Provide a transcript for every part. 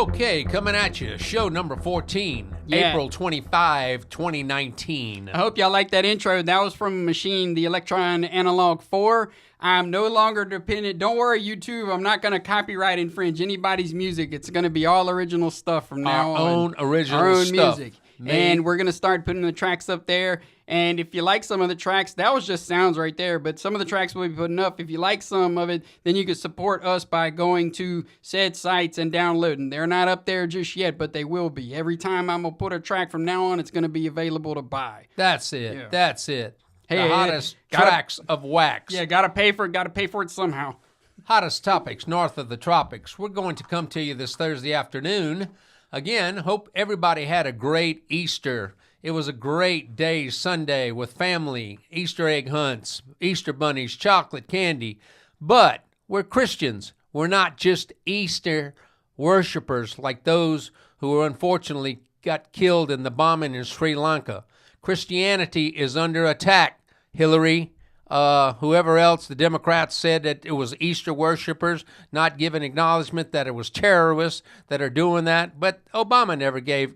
Okay, coming at you, show number 14, April 25, 2019. I hope y'all like that intro. That was from Machine, the Electron Analog 4. I'm no longer dependent. Don't worry, YouTube. I'm not going to copyright infringe anybody's music. It's going to be all original stuff from now on. Our own original Our own stuff. music. And we're going to start putting the tracks up there. And if you like some of the tracks, that was just sounds right there. But some of the tracks we'll be putting up. If you like some of it, then you can support us by going to said sites and downloading. They're not up there just yet, but they will be. Every time I'm going to put a track from now on, it's going to be available to buy. That's it. Yeah. That's it. Hey, the hottest tracks of wax. Yeah, got to pay for it. Got to pay for it somehow. Hottest topics north of the tropics. We're going to come to you this Thursday afternoon. Again, hope everybody had a great Easter. It was a great day Sunday with family, Easter egg hunts, Easter bunnies, chocolate candy. But we're Christians. We're not just Easter worshipers like those who unfortunately got killed in the bombing in Sri Lanka. Christianity is under attack. Hillary, whoever else, the Democrats said that it was Easter worshipers, not giving acknowledgement that it was terrorists that are doing that. But Obama never gave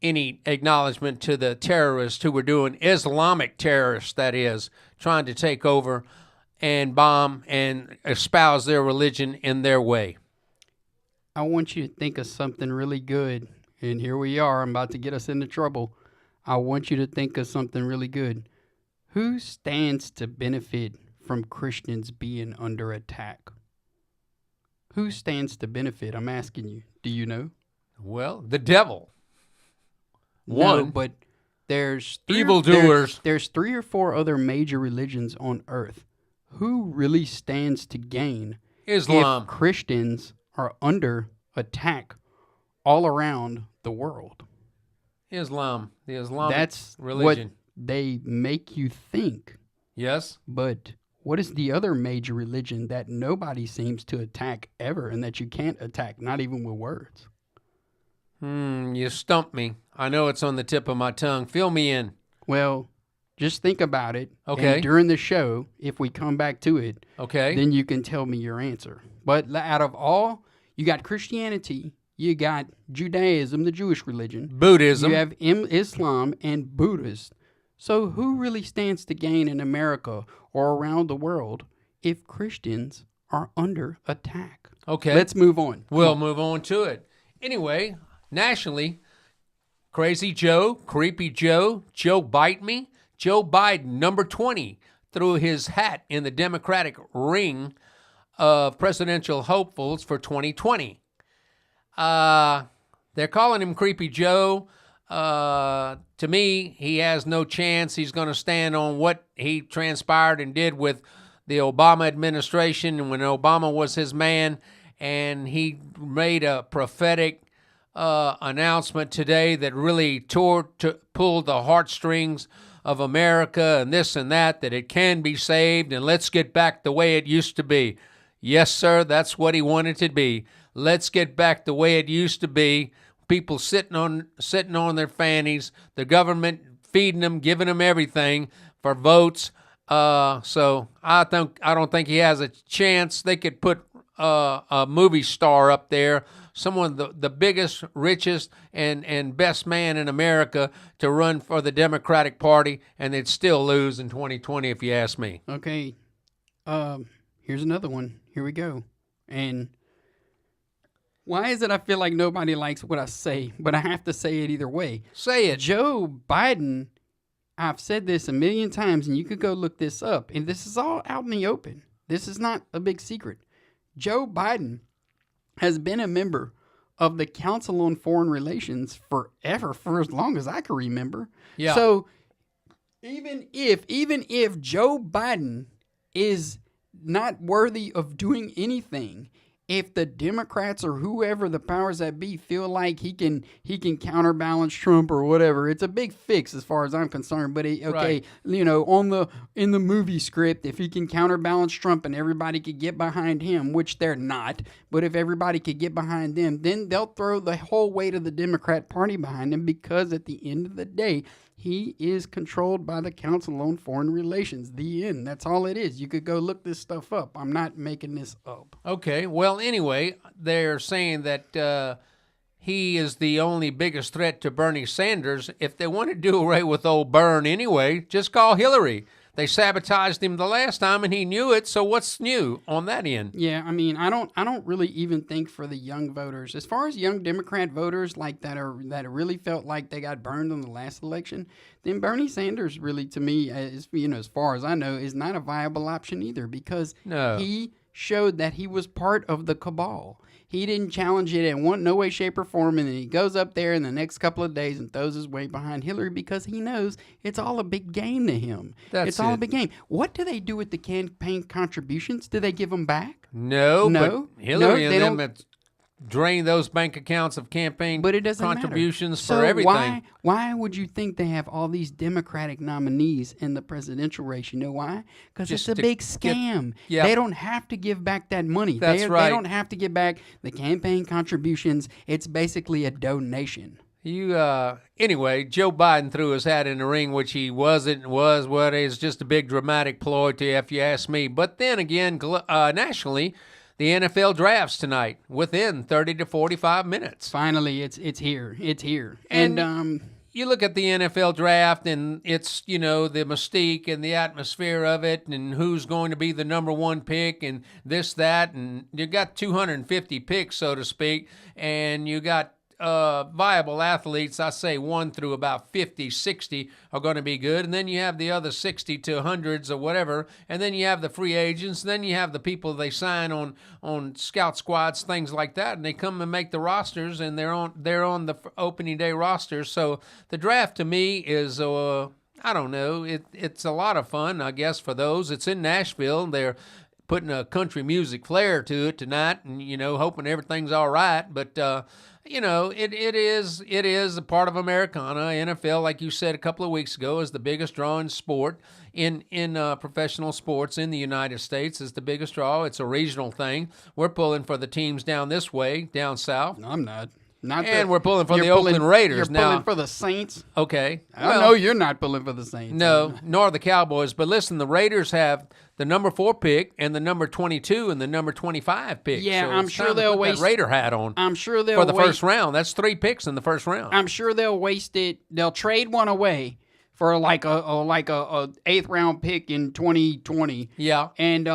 any acknowledgement to the terrorists who were doing, Islamic terrorists, that is, trying to take over and bomb and espouse their religion in their way. I want you to think of something really good. And here we are. I'm about to get us into trouble. I want you to think of something really good. Who stands to benefit from Christians being under attack? Who stands to benefit? I'm asking you. Do you know? Well, the devil. No, but there's evildoers. There's 3 or 4 other major religions on earth. Who really stands to gain Islam. if Christians are under attack all around the world? Islam, the Islamic That's religion. What they make you think. Yes. But what is the other major religion that nobody seems to attack ever and that you can't attack, not even with words? You stumped me. I know it's on the tip of my tongue. Fill me in. Well, just think about it. Okay. And during the show, if we come back to it, okay, then you can tell me your answer. But out of all, you got Christianity, you got Judaism, the Jewish religion. Buddhism. You have Islam and Buddhist. So who really stands to gain in America or around the world if Christians are under attack? Okay. Let's move on. We'll move on to it. Anyway, nationally, Crazy Joe, Creepy Joe, Joe Bite Me, Joe Biden, number 20, threw his hat in the Democratic ring of presidential hopefuls for 2020. They're calling him Creepy Joe. To me, he has no chance. He's going to stand on what he transpired and did with the Obama administration and when Obama was his man, and he made a prophetic announcement today that really pulled the heartstrings of America and this and that it can be saved and let's get back the way it used to be. Yes, sir, that's what he wanted to be. Let's get back the way it used to be. People sitting on their fannies, the government feeding them, giving them everything for votes. So I don't think he has a chance. They could put a movie star up there, someone the biggest, richest, and best man in America to run for the Democratic Party, and they'd still lose in 2020 if you ask me. Okay. Here's another one. Here we go. And why is it I feel like nobody likes what I say, but I have to say it either way? Say it. Joe Biden, I've said this a million times, and you could go look this up, and this is all out in the open. This is not a big secret. Joe Biden has been a member of the Council on Foreign Relations forever, for as long as I can remember. Yeah. So even if Joe Biden is not worthy of doing anything, if the Democrats or whoever the powers that be feel like he can counterbalance Trump or whatever, it's a big fix as far as I'm concerned. But Right. You know, in the movie script, if he can counterbalance Trump and everybody could get behind him, which they're not, but if everybody could get behind them, then they'll throw the whole weight of the Democrat Party behind him, because at the end of the day, he is controlled by the Council on Foreign Relations. The end. That's all it is. You could go look this stuff up. I'm not making this up. Okay. Well, anyway, they're saying that he is the only biggest threat to Bernie Sanders. If they want to do away with old Bern anyway, just call Hillary. They sabotaged him the last time, and he knew it. So what's new on that end? Yeah, I mean, I don't really even think for the young voters, as far as young Democrat voters like that really felt like they got burned on the last election. Then Bernie Sanders really, to me, as far as I know, is not a viable option either, because he showed that he was part of the cabal. He didn't challenge it in no way, shape, or form, and then he goes up there in the next couple of days and throws his weight behind Hillary because he knows it's all a big game to him. It's all a big game. What do they do with the campaign contributions? Do they give them back? No. But Hillary and them have drained those bank accounts of campaign contributions for everything. Why would you think they have all these Democratic nominees in the presidential race? You know why? Because it's a big scam. They don't have to give back that money. That's right. They don't have to give back the campaign contributions. It's basically a donation. Anyway, Joe Biden threw his hat in the ring, which he wasn't. Was what is just a big dramatic ploy, if you ask me. But then again, nationally, the NFL drafts tonight within 30 to 45 minutes. Finally, it's here. It's here. And you look at the NFL draft, and it's, the mystique and the atmosphere of it, and who's going to be the number one pick, and this, that, and you got 250 picks, so to speak, and you got viable athletes. I say 1 through about 50, 60 are going to be good, and then you have the other 60 to hundreds or whatever, and then you have the free agents, and then you have the people they sign on scout squads, things like that, and they come and make the rosters, and they're on the opening day rosters. So the draft to me is I don't know, it's a lot of fun, I guess, for those. It's in Nashville. They're putting a country music flair to it tonight, and hoping everything's all right, but it is a part of Americana. NFL, like you said a couple of weeks ago, is the biggest draw in sport, in professional sports in the United States. Is the biggest draw. It's a regional thing. We're pulling for the teams down this way, down south. No, I'm not. We're pulling for the Oakland Raiders. You're pulling for the Saints. Okay. I know you're not pulling for the Saints. No, nor the Cowboys. But listen, the Raiders have the number 4 pick and the number 22 and the number 25 pick. Yeah, so I'm sure they'll waste that Raider hat on. I'm sure they'll for the first round. That's 3 picks in the first round. I'm sure they'll waste it. They'll trade one away for like a 8th round pick in 2020. Yeah, and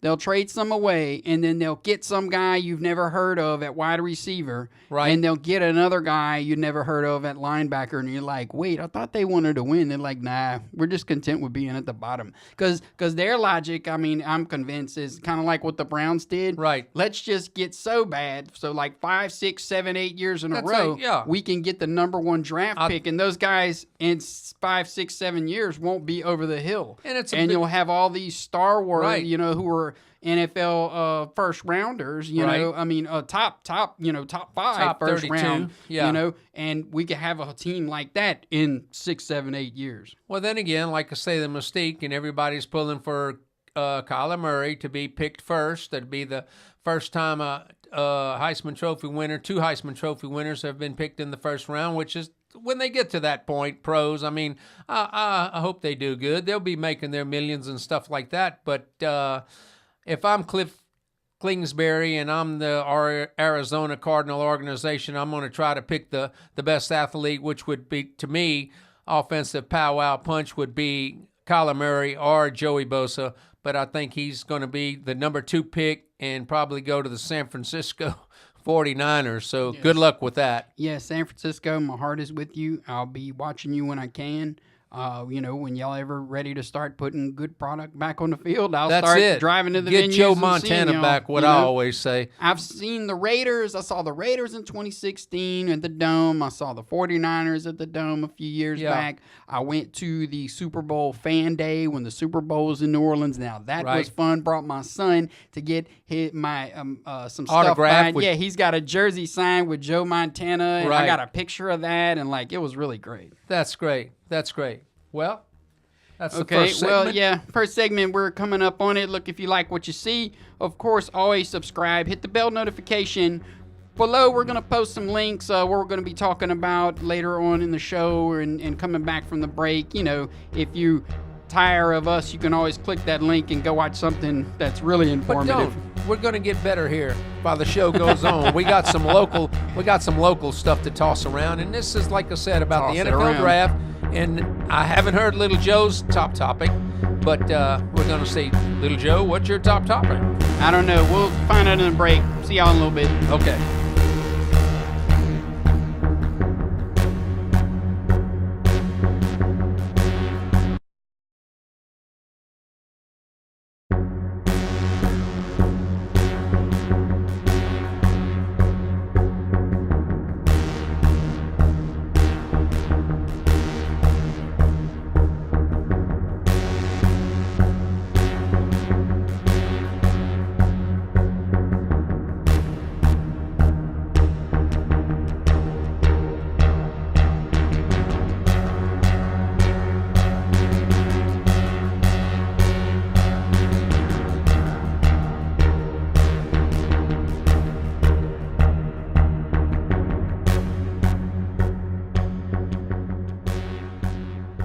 they'll trade some away, and then they'll get some guy you've never heard of at wide receiver. Right. And they'll get another guy you never heard of at linebacker, and you're like, wait, I thought they wanted to win. They're like, nah, we're just content with being at the bottom. Because their logic, I mean, I'm convinced, is kind of like what the Browns did. Right. Let's just get so bad, so like 5, 6, 7, 8 years in a row, we can get the number 1 draft pick, and those guys in 5, 6, 7 years won't be over the hill. And you'll have all these Star Wars, who are NFL first rounders, I mean, top 5 first 32, round, and we could have a team like that in 6, 7, 8 years. Well, then again, like I say, the mystique, and everybody's pulling for Kyler Murray to be picked first. That'd be the first time a Heisman Trophy winner, 2 Heisman Trophy winners have been picked in the first round, which is, when they get to that point, pros, I mean, I hope they do good. They'll be making their millions and stuff like that, but if I'm Cliff Kingsbury and I'm the Arizona Cardinal organization, I'm going to try to pick the best athlete, which would be, to me, offensive powwow punch would be Kyler Murray or Joey Bosa, but I think he's going to be the number 2 pick and probably go to the San Francisco 49ers, so good luck with that. Yeah, San Francisco, my heart is with you. I'll be watching you when I can. When y'all ever ready to start putting good product back on the field, I'll start driving to the venues. Get Joe Montana back, I always say. I've seen the Raiders. I saw the Raiders in 2016 at the Dome. I saw the 49ers at the Dome a few years back. I went to the Super Bowl fan day when the Super Bowl was in New Orleans. Now, that was fun. Brought my son to get my some stuff signed. Yeah, he's got a jersey signed with Joe Montana, and I got a picture of that, and it was really great. That's great. Well, that's the first segment. Well, first segment, we're coming up on it. Look, if you like what you see, of course, always subscribe. Hit the bell notification. Below, we're going to post some links what we're going to be talking about later on in the show and coming back from the break. If you tire of us, you can always click that link and go watch something that's really informative. we're going to get better here while the show goes on. We got some local stuff to toss around, and this is, like I said, about Toss the it NFL around. draft. And I haven't heard Little Joe's top topic, but we're going to see, Little Joe, what's your top topic? I don't know. We'll find out in the break. See y'all in a little bit. Okay.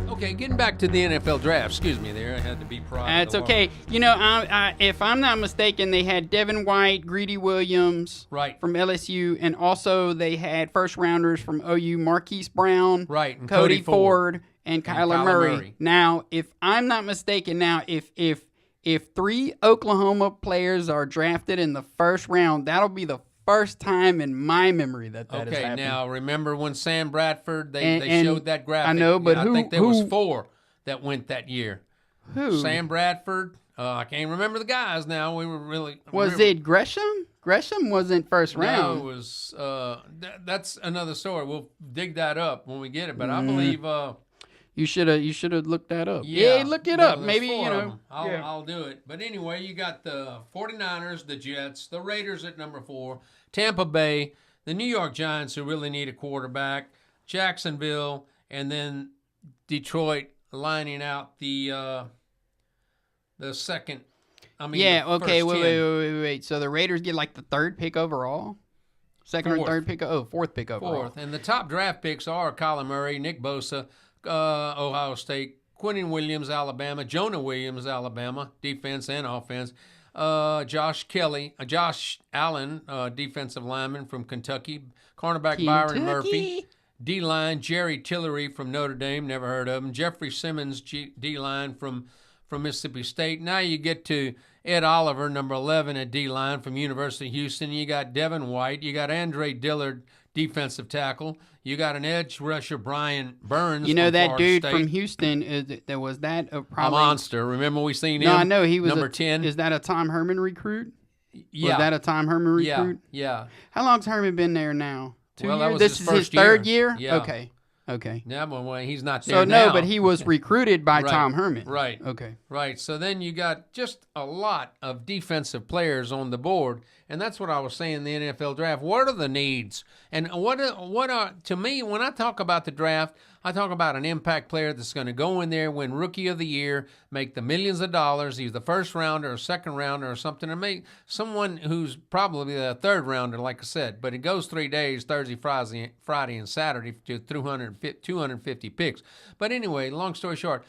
Okay, getting back to the NFL draft. Excuse me there. I had to be proud. It's okay. You know, if I'm not mistaken, they had Devin White, Greedy Williams Right. from LSU, and also they had first rounders from OU, Marquise Brown, Right, and Cody Cody Ford, and Kyler Kyler Murray. Murray. Now, if I'm not mistaken, if 3 Oklahoma players are drafted in the first round, that'll be the first time in my memory that has Okay, happened. now remember when Sam Bradford, they And showed that graphic. I know, but I who- think there was who- 4 that went that year. Who? Sam Bradford. I can't remember the guys now. We were really. Was it Gresham? Gresham wasn't first round. No, it was. That's another story. We'll dig that up when we get it. But I believe. You should have looked that up. Yeah, look it no, up. there's Maybe, 4 you of know. them. I'll do it. But anyway, you got the 49ers, the Jets, the Raiders at number 4, Tampa Bay, the New York Giants, who really need a quarterback, Jacksonville, and then Detroit lining out the second. I mean, Yeah, the okay, first wait, 10. wait. So the Raiders get like the 3rd pick overall? Second Fourth. or 3rd pick? Oh, 4th pick overall. 4th. And the top draft picks are Kyler Murray, Nick Bosa, Ohio State, Quinnen Williams, Alabama, Jonah Williams, Alabama, defense and offense, Josh Allen, defensive lineman from Kentucky, cornerback Byron Murphy, D-line Jerry Tillery from Notre Dame, never heard of him, Jeffrey Simmons, D-line from Mississippi State. Now you get to Ed Oliver, number 11 at D-line from University of Houston. You got Devin White. You got Andre Dillard, defensive tackle. You got an edge rusher, Brian Burns. You know from that Florida dude State. from Houston, was that A probably... monster. Remember we seen him? No, I know. He was number 10. Is that a Tom Herman recruit? Yeah. Was that a Tom Herman recruit? Yeah. How long's Herman been there now? 2 Well, that years? was This his is his first year. 3rd year? Yeah. Okay. Yeah, well, he's not there So, now. no, but he was recruited by Right. Tom Herman. Right. Okay. Right. So then you got just a lot of defensive players on the board, and that's what I was saying in the NFL draft. What are the needs? And what are to me, when I talk about the draft, I talk about an impact player that's going to go in there, win Rookie of the Year, make the millions of dollars. He's the first rounder or second rounder or something, and make someone who's probably the third rounder, like I said. But it goes 3 days, Thursday, Friday, and Saturday to 250 picks. But anyway, long story short,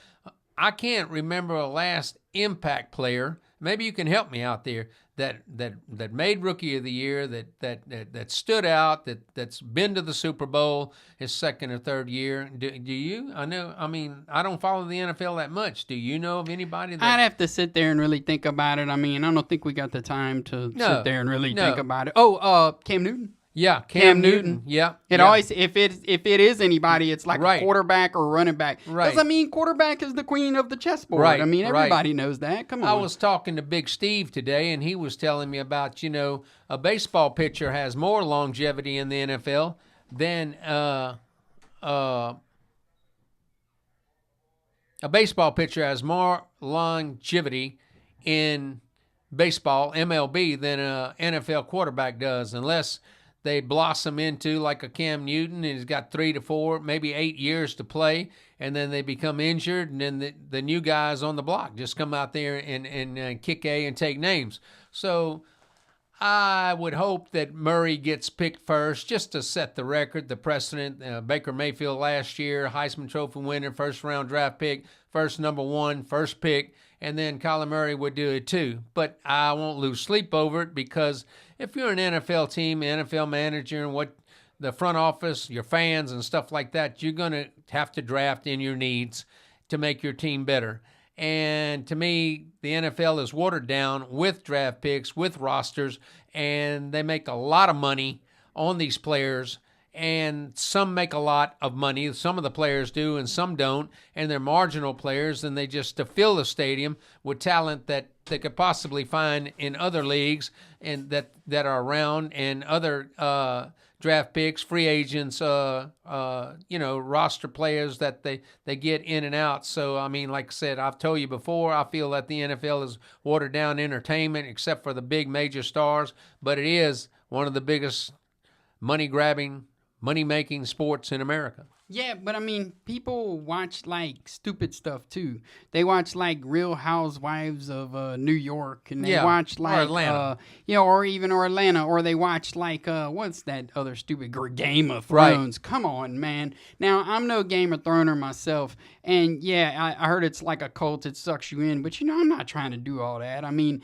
I can't remember a last impact player. Maybe you can help me out there that made Rookie of the Year, that stood out, that's been to the Super Bowl his second or third year. Do you? I don't follow the NFL that much. Do you know of anybody that? I'd have to sit there and really think about it. I mean, I don't think we got the time to sit there and really No. think about it. Oh, Cam Newton. Yeah, Cam Newton. Yeah. It yeah. always, if it is anybody, it's like Right. a quarterback or running back. Right. Because, I mean, quarterback is the queen of the chessboard. Right, I mean, right. everybody knows that. Come on. I was talking to Big Steve today, and he was telling me about, a baseball pitcher has more longevity in the NFL than a baseball pitcher has more longevity in baseball, MLB, than a NFL quarterback does, unless they blossom into like a Cam Newton, and he's got 3 to 4, maybe 8 years to play, and then they become injured, and then the new guys on the block just come out there and kick A and take names. So I would hope that Murray gets picked first just to set the record, the precedent. Baker Mayfield last year, Heisman Trophy winner, first-round draft pick, first number one, first pick, and then Kyler Murray would do it too. But I won't lose sleep over it because if you're an NFL team, NFL manager, and what the front office, your fans and stuff like that, you're going to have to draft in your needs to make your team better. And to me, the NFL is watered down with draft picks, with rosters, and they make a lot of money on these players. And some make a lot of money. Some of the players do, and some don't. And they're marginal players, and they just to fill the stadium with talent that they could possibly find in other leagues and that are around, and other draft picks, free agents, roster players that they get in and out. So, I mean, like I said, I've told you before, I feel that the NFL is watered down entertainment except for the big major stars, but it is one of the biggest money-grabbing, money-making sports in America. Yeah, but I mean, people watch like stupid stuff too. They watch like Real Housewives of New York, and they watch like or Atlanta, or even Atlanta, or they watch like what's that other stupid Game of Thrones? Right. Come on, man. Now I'm no Game of Throner myself, and yeah, I heard it's like a cult. It sucks you in, but I'm not trying to do all that. I mean.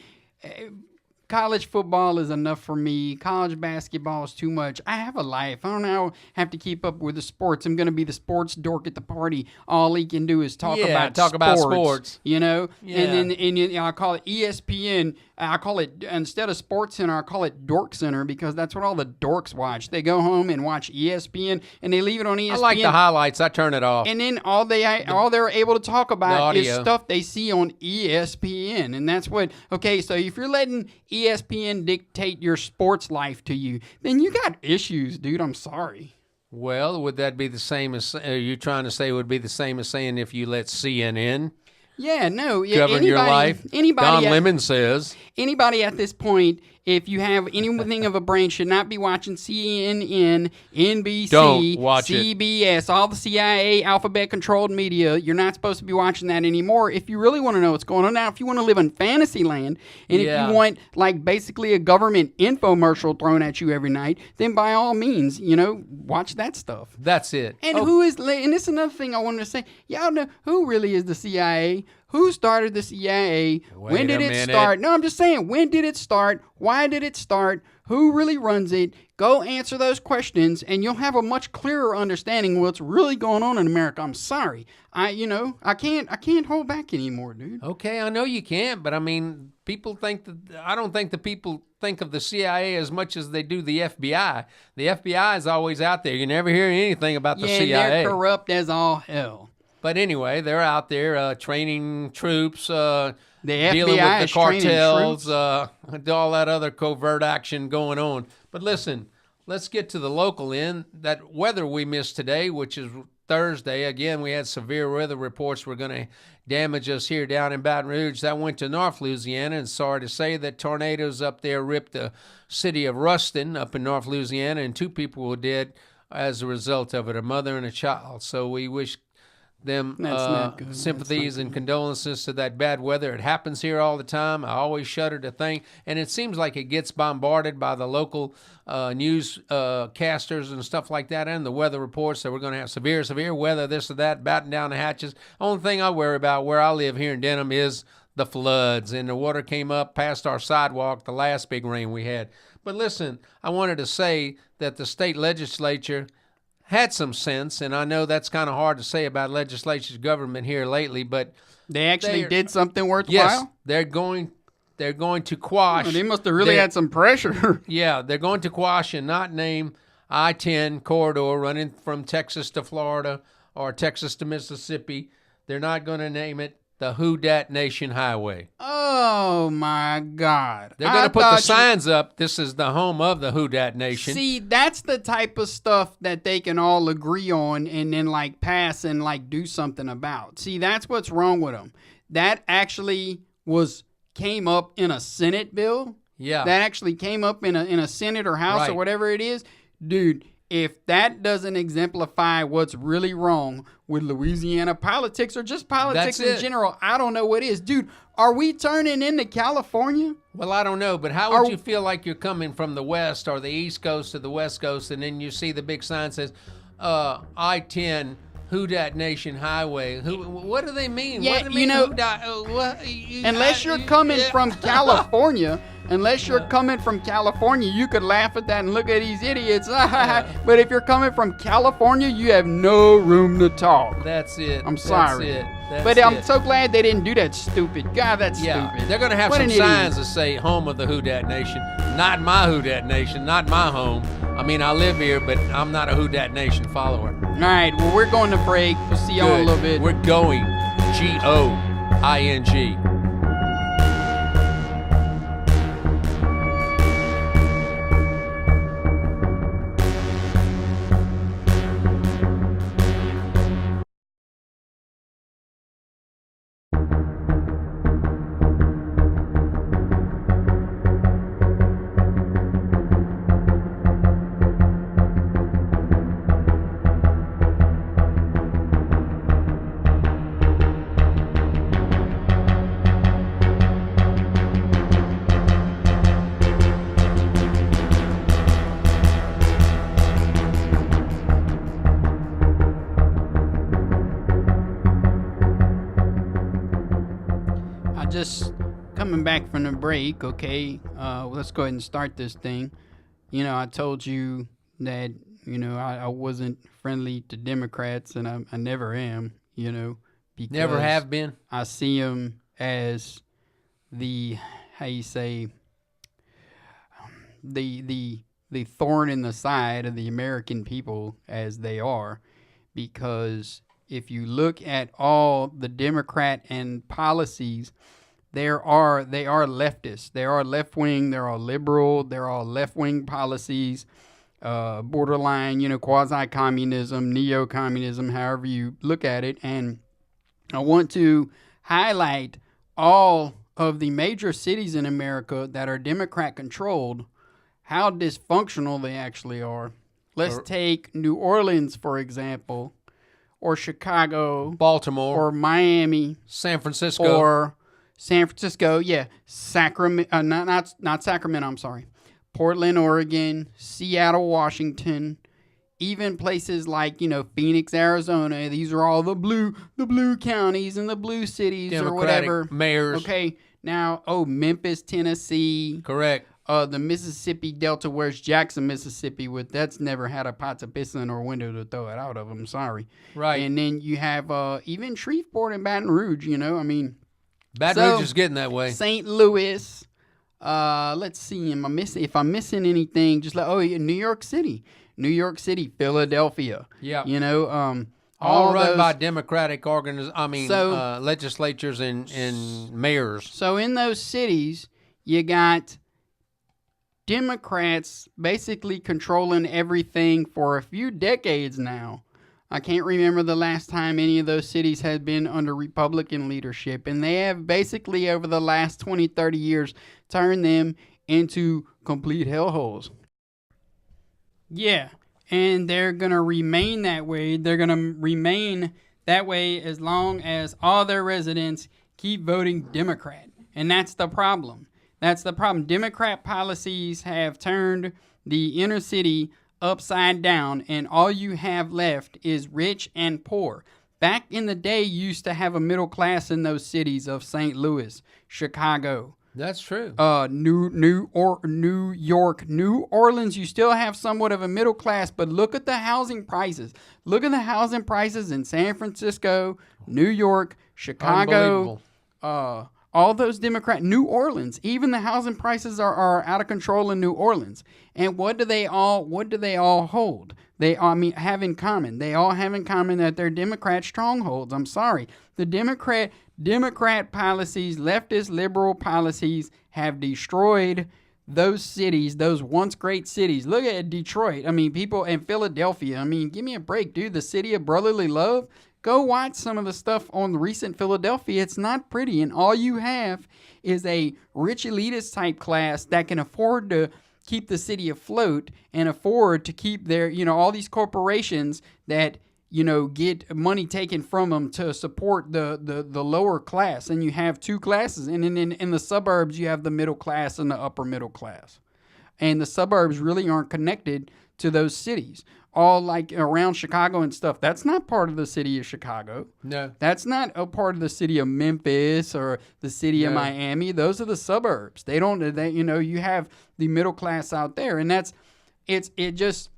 College football is enough for me. College basketball is too much. I have a life. I don't have to keep up with the sports. I'm going to be the sports dork at the party. All he can do is talk about sports. You know? Yeah. And then I call it ESPN. I call it, instead of Sports Center, I call it Dork Center because that's what all the dorks watch. They go home and watch ESPN, and they leave it on ESPN. I like the highlights. I turn it off. And then all they're able to talk about is stuff they see on ESPN. And that's what, okay, so if you're letting ESPN dictate your sports life to you, then you got issues, dude. I'm sorry. Well, would that be the same as, are you trying to say it would be the same as saying if you let CNN Yeah, no. govern your life? Don Lemon says. Anybody at this point, if you have anything of a brain, should not be watching CNN, NBC, Don't watch CBS, all the CIA alphabet-controlled media. You're not supposed to be watching that anymore if you really want to know what's going on. Now, if you want to live in fantasy land, and if you want, like, basically a government infomercial thrown at you every night, then by all means, watch that stuff. That's it. And and this is another thing I wanted to say. Y'all know who really is the CIA? Who started the CIA? When did it start? No, I'm just saying, when did it start? Why did it start? Who really runs it? Go answer those questions, and you'll have a much clearer understanding of what's really going on in America. I'm sorry. I can't hold back anymore, dude. Okay, I know you can't, but I mean, I don't think the people think of the CIA as much as they do the FBI. The FBI is always out there. You never hear anything about the CIA. Yeah, they're corrupt as all hell. But anyway, they're out there training troops, the dealing FBI with the cartels, all that other covert action going on. But listen, let's get to the local end. That weather we missed today, which is Thursday. Again, we had severe weather reports were going to damage us here down in Baton Rouge. That went to North Louisiana, and sorry to say that tornadoes up there ripped the city of Ruston up in North Louisiana, and 2 people were dead as a result of it, a mother and a child. So we wish them sympathies and condolences to that bad weather. It happens here all the time. I always shudder to think, and it seems like it gets bombarded by the local news casters and stuff like that, and the weather reports that we're going to have severe weather, this or that, batten down the hatches. Only thing I worry about where I live here in Denham is the floods, and the water came up past our sidewalk the last big rain we had. But listen, I wanted to say that the state legislature had some sense, and I know that's kind of hard to say about legislature's government here lately, but they actually did something worthwhile? Yes, they're going to quash. They must have really had some pressure. Yeah, they're going to quash and not name I-10 corridor running from Texas to Florida or Texas to Mississippi. They're not going to name it the Who Dat Nation Highway. Oh, my God. They're going to put the signs up. This is the home of the Who Dat Nation. See, that's the type of stuff that they can all agree on and then, like, pass and, like, do something about. See, that's what's wrong with them. That actually came up in a Senate bill. Yeah. That actually came up in a Senate or House or whatever it is. Dude, if that doesn't exemplify what's really wrong with Louisiana politics or just politics in general, I don't know what is. Dude, are we turning into California? Well, I don't know, but how would you feel like you're coming from the West or the East Coast to the West Coast, and then you see the big sign says I-10 Who Dat Nation Highway? What do they mean? Yeah, what do they mean? Unless you're coming from California, you could laugh at that and look at these idiots. But if you're coming from California, you have no room to talk. That's it. I'm sorry. That's it. I'm so glad they didn't do that stupid. God, that's stupid. They're going to have some signs that say home of the Who Dat Nation. Not my Who Dat Nation, not my home. I mean, I live here, but I'm not a Who Dat Nation follower. All right, well, we're going to break. We'll see y'all in a little bit. We're going. G-O-I-N-G. Just coming back from the break, okay, let's go ahead and start this thing. I told you that, I wasn't friendly to Democrats, and I never am, because never have been. I see them as the thorn in the side of the American people, as they are, because if you look at all the Democrat and policies, they are leftist. They are left-wing. They're all liberal. They're all left-wing policies, borderline, quasi-communism, neo-communism, however you look at it. And I want to highlight all of the major cities in America that are Democrat-controlled, how dysfunctional they actually are. Let's take New Orleans, for example, or Chicago, Baltimore, or Miami, San Francisco, or San Francisco, Sacramento, not Sacramento, I'm sorry. Portland, Oregon, Seattle, Washington, even places like, Phoenix, Arizona. These are all the blue counties and the blue cities, Democratic or whatever. mayors. Okay, now, Memphis, Tennessee. Correct. The Mississippi Delta, where's Jackson, Mississippi, that's never had a pot to piss in or window to throw it out of. I'm sorry. Right. And then you have even Shreveport and Baton Rouge, Baton Rouge is getting that way. St. Louis. Let's see. If I'm missing anything, just New York City, Philadelphia. Yeah. All run by Democratic legislatures and mayors. So in those cities, you got Democrats basically controlling everything for a few decades now. I can't remember the last time any of those cities had been under Republican leadership, and they have basically over the last 20, 30 years turned them into complete hellholes. Yeah, and they're going to remain that way. They're going to remain that way as long as all their residents keep voting Democrat, and that's the problem. Democrat policies have turned the inner city upside down, and all you have left is rich and poor. Back in the day, you used to have a middle class in those cities of St. Louis, Chicago. That's true. New York, New Orleans, you still have somewhat of a middle class, but look at the housing prices. Look at the housing prices in San Francisco, New York, Chicago, all those New Orleans, even the housing prices are out of control in New Orleans. And what do they all hold? Have in common. They all have in common that they're Democrat strongholds. I'm sorry. The Democrat policies, leftist liberal policies, have destroyed those cities, those once great cities. Look at Detroit. People in Philadelphia. Give me a break, dude. The city of brotherly love. Go watch some of the stuff on the recent Philadelphia. It's not pretty, and all you have is a rich elitist type class that can afford to keep the city afloat and afford to keep their, all these corporations that, get money taken from them to support the lower class. And you have two classes. And then in the suburbs, you have the middle class and the upper middle class. And the suburbs really aren't connected to those cities. All like around Chicago and stuff. That's not part of the city of Chicago. No. That's not a part of the city of Memphis or the city of Miami. Those are the suburbs. They don't, you have the middle class out there. And it just,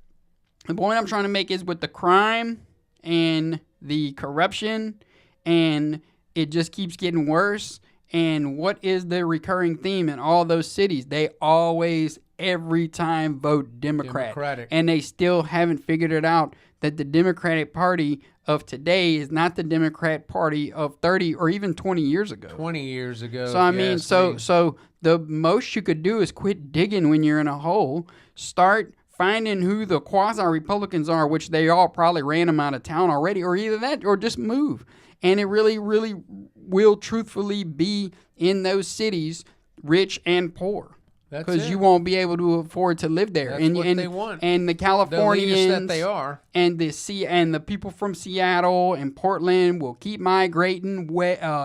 the point I'm trying to make is with the crime and the corruption, and it just keeps getting worse. And what is the recurring theme in all those cities? They always, every time, vote Democratic. And they still haven't figured it out that the Democratic Party of today is not the Democrat Party of 30 or even 20 years ago. 20 years ago. So, I mean, so the most you could do is quit digging when you're in a hole. Start finding who the quasi-Republicans are, which they all probably ran them out of town already, or either that or just move. And it really, really will truthfully be in those cities, rich and poor. Because you won't be able to afford to live there. That's what they want. And the Californians that they are. And the people from Seattle and Portland will keep migrating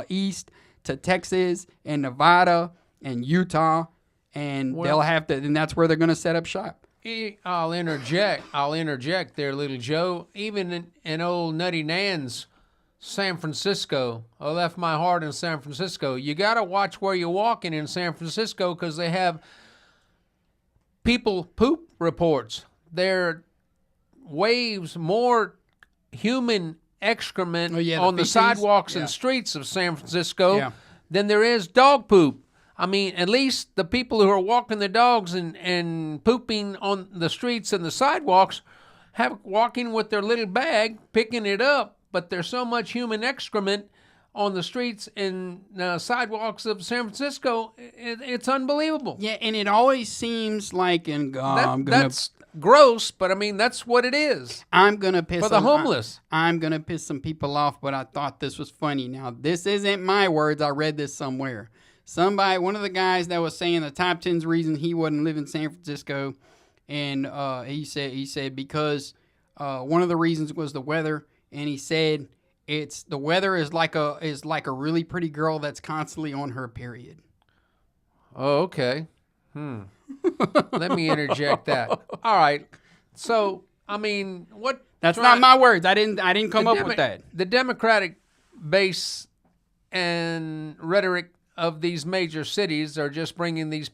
east to Texas and Nevada and Utah, and and that's where they're going to set up shop. I'll interject there, little Joe. Even in old Nutty Nan's San Francisco, I left my heart in San Francisco. You got to watch where you're walking in San Francisco because they have people poop reports. There waves more human excrement on the sidewalks and streets of San Francisco than there is dog poop. I mean, at least the people who are walking their dogs and pooping on the streets and the sidewalks walking with their little bag, picking it up. But there's so much human excrement on the streets and sidewalks of San Francisco, it's unbelievable. Yeah, and it always seems like, that's gross, but I mean, that's what it is. I'm going to piss for the homeless. I'm going to piss some people off, but I thought this was funny. Now, this isn't my words. I read this somewhere. One of the guys that was saying the top 10 reasons he wouldn't live in San Francisco, and he said because one of the reasons was the weather. And he said, the weather is like a really pretty girl that's constantly on her period. Oh, okay. Let me interject that. All right. So, I mean, what? That's not my words. I didn't come up with that. The Democratic base and rhetoric of these major cities are just bringing these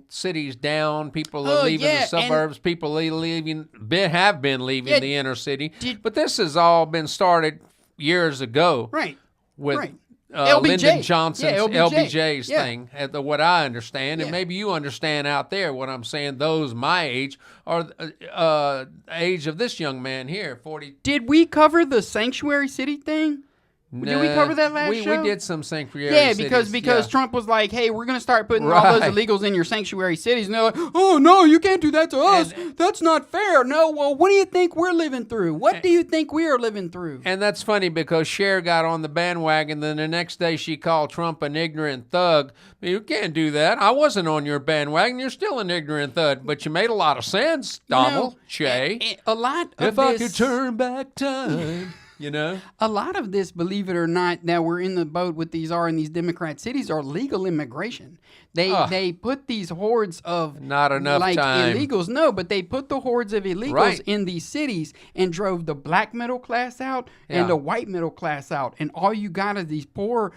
cities down. People are leaving the suburbs. People have been leaving the inner city. But this has all been started years ago. Right. With LBJ. Lyndon Johnson's LBJ's thing, what I understand. And maybe you understand out there what I'm saying. Those my age are age of this young man here, 40. Did we cover the sanctuary city thing? Did we cover that last show? We did some sanctuary cities. because Trump was like, hey, we're going to start putting all those illegals in your sanctuary cities. And they're like, oh, no, you can't do that to us. That's not fair. No, well, what do you think we're living through? What do you think we are living through? And that's funny because Cher got on the bandwagon. Then the next day she called Trump an ignorant thug. You can't do that. I wasn't on your bandwagon. You're still an ignorant thug. But you made a lot of sense, Donald, Che. A lot of if I could turn back time... A lot of this, believe it or not, that we're in the boat with these Democrat cities are legal immigration. They put these hordes of not enough time illegals. No, but they put the hordes of illegals in these cities and drove the black middle class out and the white middle class out. And all you got is these poor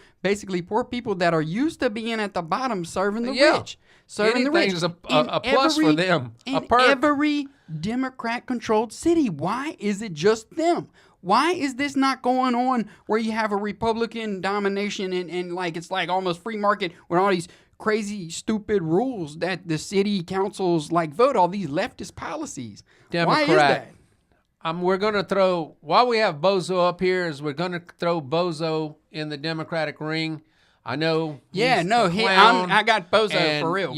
people that are used to being at the bottom serving the rich. Serving the rich. Anything's a plus for them. In every Democrat-controlled city. Why is it just them? Why is this not going on where you have a Republican domination and like it's like almost free market with all these crazy, stupid rules that the city councils like vote, all these leftist policies? Democrat. Why is that? We're going to throw, while we have Bozo up here, we're going to throw Bozo in the Democratic ring. I know. I got Bozo for real.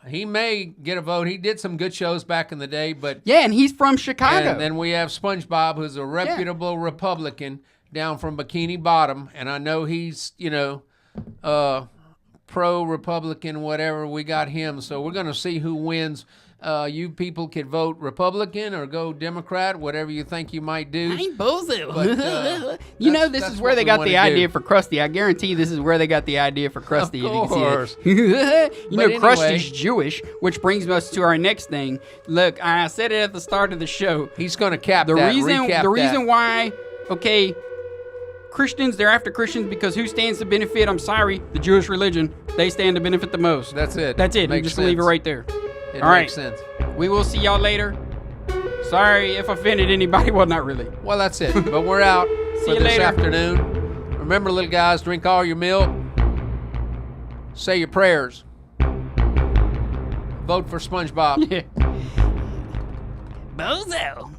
He may get a vote. He did some good shows back in the day, but and he's from Chicago. And then we have SpongeBob, who's a reputable Republican down from Bikini Bottom, and I know he's pro-Republican, whatever. We got him, so we're going to see who wins You people could vote Republican or go Democrat, whatever you think you might do. I'm bozo. But, you know, this that's is what where they we got wanna the idea do. for Krusty. I guarantee this is where they got the idea for Krusty. Of course. You know, But Krusty's anyway. Jewish, which brings us to our next thing. Look, I said it at the start of the show. He's going to cap The that. reason, recap the reason that. why, okay, Christians, they're after Christians because who stands to benefit? I'm sorry, the Jewish religion. They stand to benefit the most. That's it. That's it. You Makes just leave it sense. right there. It All right. makes sense. We will see y'all later. Sorry if I offended anybody. Well, not really. Well, that's it. But we're out See for you this later. afternoon. Remember, little guys, drink all your milk. Say your prayers. Vote for SpongeBob. Yeah. Bozo.